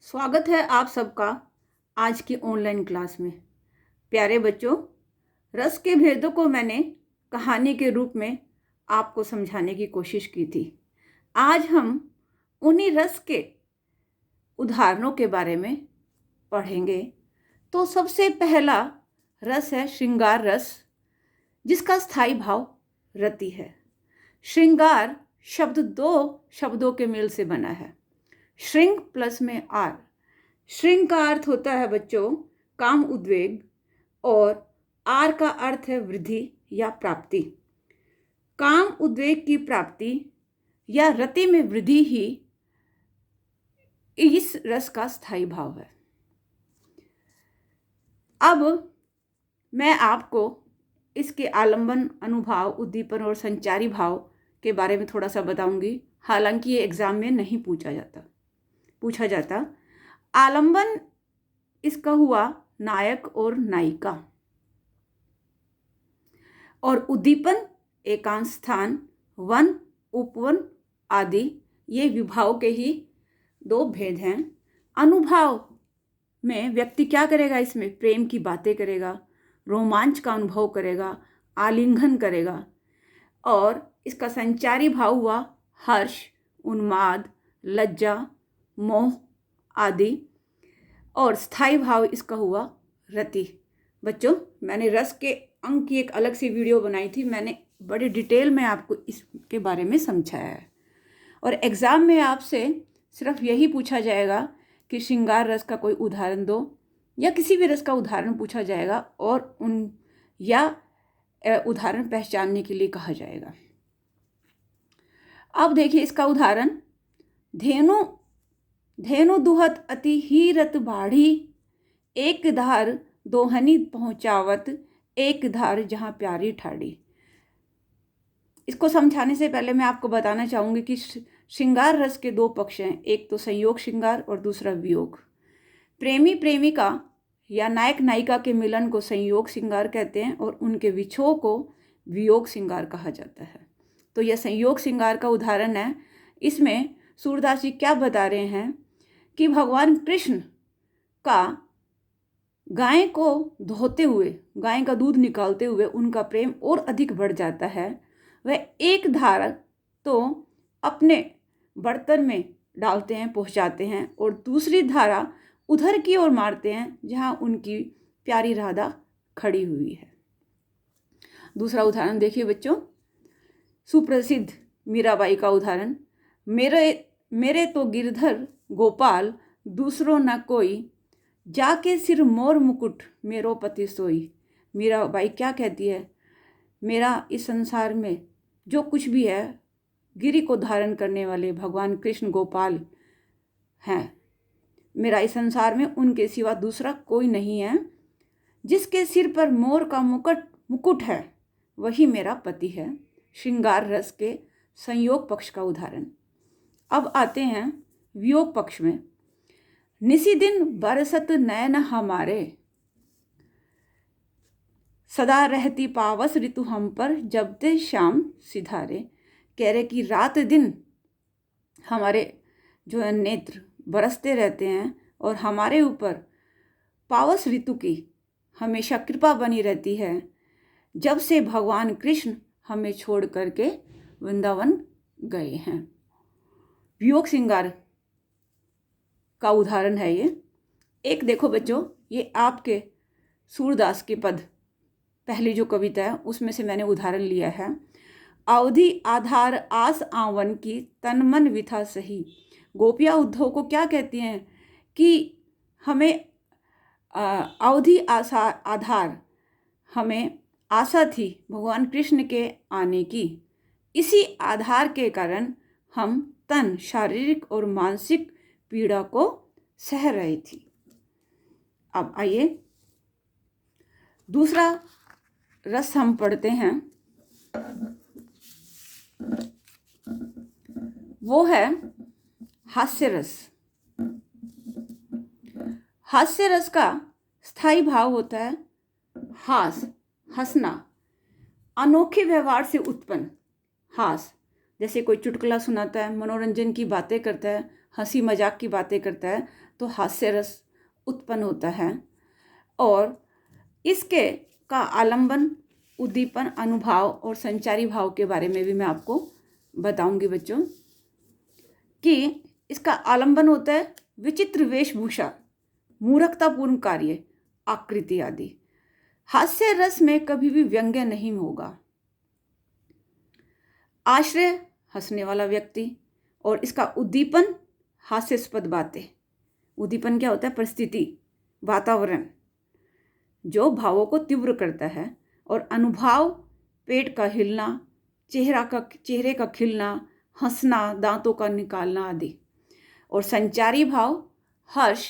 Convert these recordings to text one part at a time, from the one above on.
स्वागत है आप सबका आज की ऑनलाइन क्लास में। प्यारे बच्चों, रस के भेदों को मैंने कहानी के रूप में आपको समझाने की कोशिश की थी। आज हम उन्हीं रस के उदाहरणों के बारे में पढ़ेंगे। तो सबसे पहला रस है श्रृंगार रस, जिसका स्थायी भाव रति है। श्रृंगार शब्द दो शब्दों के मेल से बना है, श्रृंग प्लस में आर। श्रृंग का अर्थ होता है बच्चों काम उद्वेग, और आर का अर्थ है वृद्धि या प्राप्ति। काम उद्वेग की प्राप्ति या रति में वृद्धि ही इस रस का स्थायी भाव है। अब मैं आपको इसके आलंबन, अनुभाव, उद्दीपन और संचारी भाव के बारे में थोड़ा सा बताऊंगी। हालांकि ये एग्जाम में नहीं पूछा जाता। आलंबन इसका हुआ नायक और नायिका, और उद्दीपन एकांत स्थान, वन, उपवन आदि ये विभाव के ही दो भेद हैं। अनुभाव में व्यक्ति क्या करेगा? इसमें प्रेम की बातें करेगा, रोमांच का अनुभव करेगा, आलिंगन करेगा। और इसका संचारी भाव हुआ हर्ष, उन्माद, लज्जा, मोह आदि। और स्थायी भाव इसका हुआ रति। बच्चों, मैंने रस के अंक की एक अलग सी वीडियो बनाई थी। मैंने बड़े डिटेल में आपको इसके बारे में समझाया है। और एग्ज़ाम में आपसे सिर्फ यही पूछा जाएगा कि श्रृंगार रस का कोई उदाहरण दो, या किसी भी रस का उदाहरण पूछा जाएगा और उदाहरण पहचानने के लिए कहा जाएगा। अब देखिए इसका उदाहरण, धेनु दुहत अति ही रत बाढ़ी, एक धार दोहनी पहुंचावत, एक धार जहां प्यारी ठाड़ी। इसको समझाने से पहले मैं आपको बताना चाहूंगी कि श्रृंगार रस के दो पक्ष हैं, एक तो संयोग श्रृंगार और दूसरा वियोग। प्रेमी प्रेमिका या नायक नायिका के मिलन को संयोग श्रृंगार कहते हैं, और उनके विछोह को वियोग श्रृंगार कहा जाता है। तो यह संयोग श्रृंगार का उदाहरण है। इसमें सूरदास जी क्या बता रहे हैं कि भगवान कृष्ण का गाय को धोते हुए, गाय का दूध निकालते हुए उनका प्रेम और अधिक बढ़ जाता है। वह एक धार तो अपने बर्तन में डालते हैं, पहुंचाते हैं, और दूसरी धारा उधर की ओर मारते हैं जहां उनकी प्यारी राधा खड़ी हुई है। दूसरा उदाहरण देखिए बच्चों, सुप्रसिद्ध मीराबाई का उदाहरण, मेरे तो गिरधर गोपाल, दूसरों न कोई, जाके सिर मोर मुकुट, मेरो पति सोई। मीराबाई क्या कहती है? मेरा इस संसार में जो कुछ भी है, गिरी को धारण करने वाले भगवान कृष्ण गोपाल हैं। मेरा इस संसार में उनके सिवा दूसरा कोई नहीं है। जिसके सिर पर मोर का मुकुट है, वही मेरा पति है। श्रृंगार रस के संयोग पक्ष का उदाहरण। अब आते हैं वियोग पक्ष में। निसी दिन बरसत नयन हमारे, सदा रहती पावस ऋतु हम पर, जब ते शाम सिधारे। कह रहे कि रात दिन हमारे जो है नेत्र बरसते रहते हैं, और हमारे ऊपर पावस ऋतु की हमेशा कृपा बनी रहती है, जब से भगवान कृष्ण हमें छोड़ करके वृंदावन गए हैं। वियोग श्रृंगार का उदाहरण है ये। एक देखो बच्चों, ये आपके सूरदास के पद, पहली जो कविता है उसमें से मैंने उदाहरण लिया है। अवधि आधार आस आवन की, तन मन विथा सही। गोपियाँ उद्धव को क्या कहती हैं कि हमें अवधि आधार, हमें आशा थी भगवान कृष्ण के आने की। इसी आधार के कारण हम तन, शारीरिक और मानसिक पीड़ा को सह रही थी। अब आइए दूसरा रस हम पढ़ते हैं, वो है हास्य रस। हास्य रस का स्थायी भाव होता है हंसना, अनोखे व्यवहार से उत्पन्न हास। जैसे कोई चुटकुला सुनाता है, मनोरंजन की बातें करता है, हंसी मजाक की बातें करता है तो हास्य रस उत्पन्न होता है। और इसके का आलंबन, उद्दीपन, अनुभाव और संचारी भाव के बारे में भी मैं आपको बताऊंगी बच्चों कि इसका आलंबन होता है विचित्र वेशभूषा, मूर्खतापूर्ण कार्य, आकृति आदि। हास्य रस में कभी भी व्यंग्य नहीं होगा। आश्रय हंसने वाला व्यक्ति, और इसका उद्दीपन हास्यास्पद बातें। उद्दीपन क्या होता है? परिस्थिति, वातावरण जो भावों को तीव्र करता है। और अनुभाव पेट का हिलना, चेहरे का खिलना, हंसना, दांतों का निकालना आदि। और संचारी भाव हर्ष,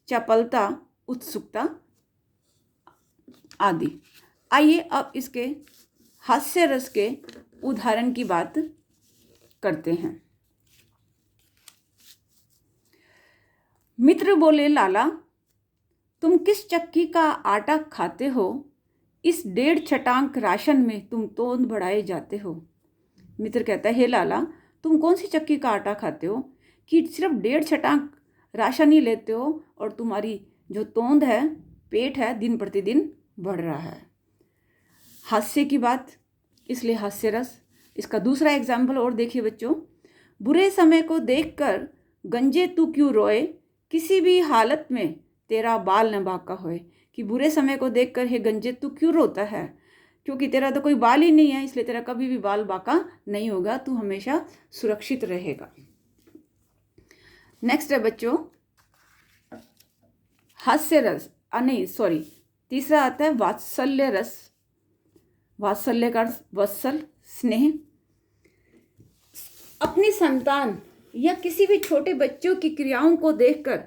चपलता, उत्सुकता आदि। आइए अब इसके हास्य रस के उदाहरण की बात करते हैं। मित्र बोले, लाला तुम किस चक्की का आटा खाते हो? इस 1.5 छटांक राशन में तुम तोंद बढ़ाए जाते हो। मित्र कहता है, हे लाला तुम कौन सी चक्की का आटा खाते हो कि सिर्फ 1.5 छटांक राशन ही लेते हो और तुम्हारी जो तोंद है, पेट है, दिन प्रतिदिन बढ़ रहा है। हास्य की बात, इसलिए हास्य रस। इसका दूसरा एग्जाम्पल और देखिए बच्चों। बुरे समय को देखकर गंजे तू क्यों रोए, किसी भी हालत में तेरा बाल न बांका होए। कि बुरे समय को देखकर हे गंजे तू क्यों रोता है? क्योंकि तेरा तो कोई बाल ही नहीं है, इसलिए तेरा कभी भी बाल बांका नहीं होगा, तू हमेशा सुरक्षित रहेगा। नेक्स्ट है बच्चों हास्य रस, नहीं सॉरी, तीसरा आता है वात्सल्य रस। वात्सल्य का वत्सल, स्नेह। अपनी संतान या किसी भी छोटे बच्चों की क्रियाओं को देखकर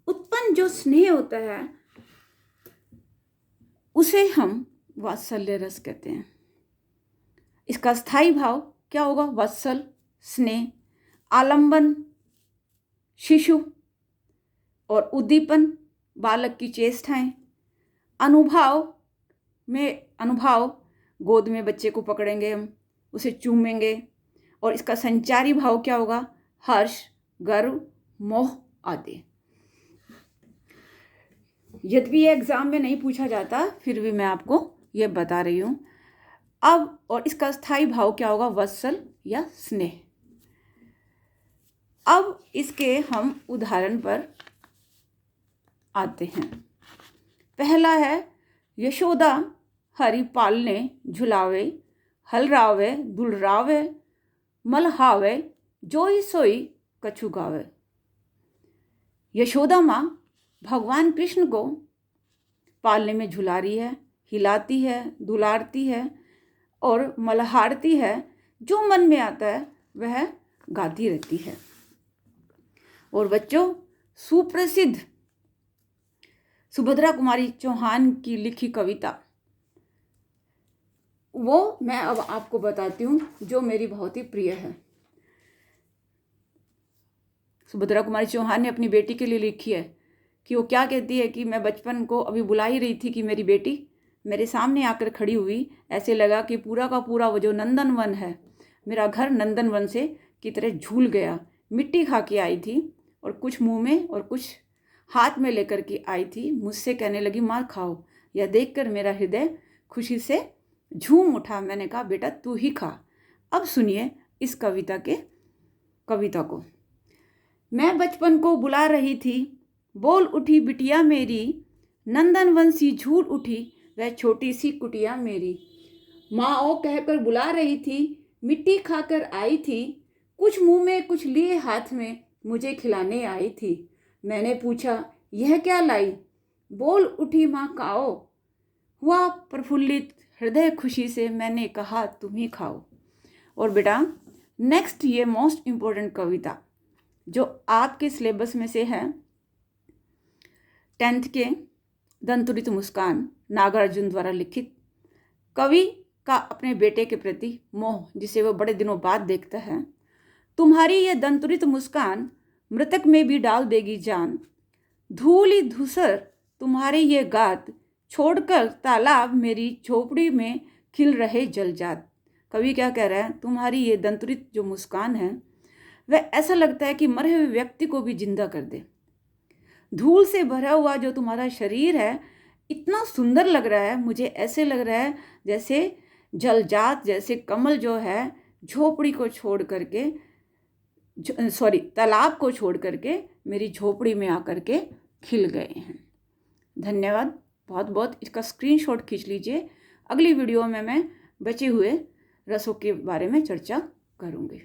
उत्पन्न जो स्नेह होता है उसे हम वात्सल्य रस कहते हैं। इसका स्थायी भाव क्या होगा? वत्सल, स्नेह, आलंबन, शिशु, और उद्दीपन, बालक की चेष्टाएं। अनुभाव गोद में बच्चे को पकड़ेंगे हम, उसे चूमेंगे। और इसका संचारी भाव क्या होगा? हर्ष, गर्व, मोह आदि। यद्यपि ये एग्जाम में नहीं पूछा जाता, फिर भी मैं आपको ये बता रही हूँ अब। और इसका स्थायी भाव क्या होगा? वत्सल या स्नेह। अब इसके हम उदाहरण पर आते हैं। पहला है यशोदा हरि पालने झुलावे, हलरावे दुलरावे, मलहावे, जोई सोई कछु गावे। यशोदा माँ भगवान कृष्ण को पालने में झुला रही है, हिलाती है, दुलारती है और मल्हारती है। जो मन में आता है वह गाती रहती है। और बच्चों सुप्रसिद्ध सुभद्रा कुमारी चौहान की लिखी कविता, वो मैं अब आपको बताती हूँ, जो मेरी बहुत ही प्रिय है। सुभद्रा कुमारी चौहान ने अपनी बेटी के लिए लिखी है कि वो क्या कहती है कि मैं बचपन को अभी बुला ही रही थी कि मेरी बेटी मेरे सामने आकर खड़ी हुई। ऐसे लगा कि पूरा का पूरा वो जो नंदनवन है, मेरा घर नंदनवन से की तरह झूल गया। मिट्टी खा के आई थी और कुछ मुंह में और कुछ हाथ में लेकर के आई थी। मुझसे कहने लगी, माँ खाओ। यह देखकर मेरा हृदय खुशी से झूम उठा। मैंने कहा, बेटा तू ही खा। अब सुनिए इस कविता को। मैं बचपन को बुला रही थी, बोल उठी बिटिया मेरी, नंदनवन सी झूल उठी वह छोटी सी कुटिया मेरी। माँ ओ कहकर बुला रही थी, मिट्टी खाकर आई थी, कुछ मुंह में कुछ लिए हाथ में मुझे खिलाने आई थी। मैंने पूछा, यह क्या लाई? बोल उठी माँ खाओ। हुआ प्रफुल्लित हृदय खुशी से, मैंने कहा तुम ही खाओ। और बेटा नेक्स्ट ये मोस्ट इम्पोर्टेंट कविता जो आपके सिलेबस में से है 10th के दंतुरित मुस्कान, नागार्जुन द्वारा लिखित। कवि का अपने बेटे के प्रति मोह, जिसे वह बड़े दिनों बाद देखता है। तुम्हारी ये दंतुरित मुस्कान मृतक में भी डाल देगी जान, धूली धूसर तुम्हारे ये गात, छोड़कर तालाब मेरी झोपड़ी में खिल रहे जलजात। कवि क्या कह रहा है? तुम्हारी ये दंतुरित जो मुस्कान है वह ऐसा लगता है कि मरे हुए व्यक्ति को भी जिंदा कर दे। धूल से भरा हुआ जो तुम्हारा शरीर है इतना सुंदर लग रहा है, मुझे ऐसे लग रहा है जैसे जलजात जैसे कमल जो है झोपड़ी को छोड़ करके, तालाब को छोड़ करके मेरी झोपड़ी में आकर के खिल गए हैं। धन्यवाद बहुत बहुत। इसका स्क्रीनशॉट खींच लीजिए। अगली वीडियो में मैं बचे हुए रसों के बारे में चर्चा करूँगी।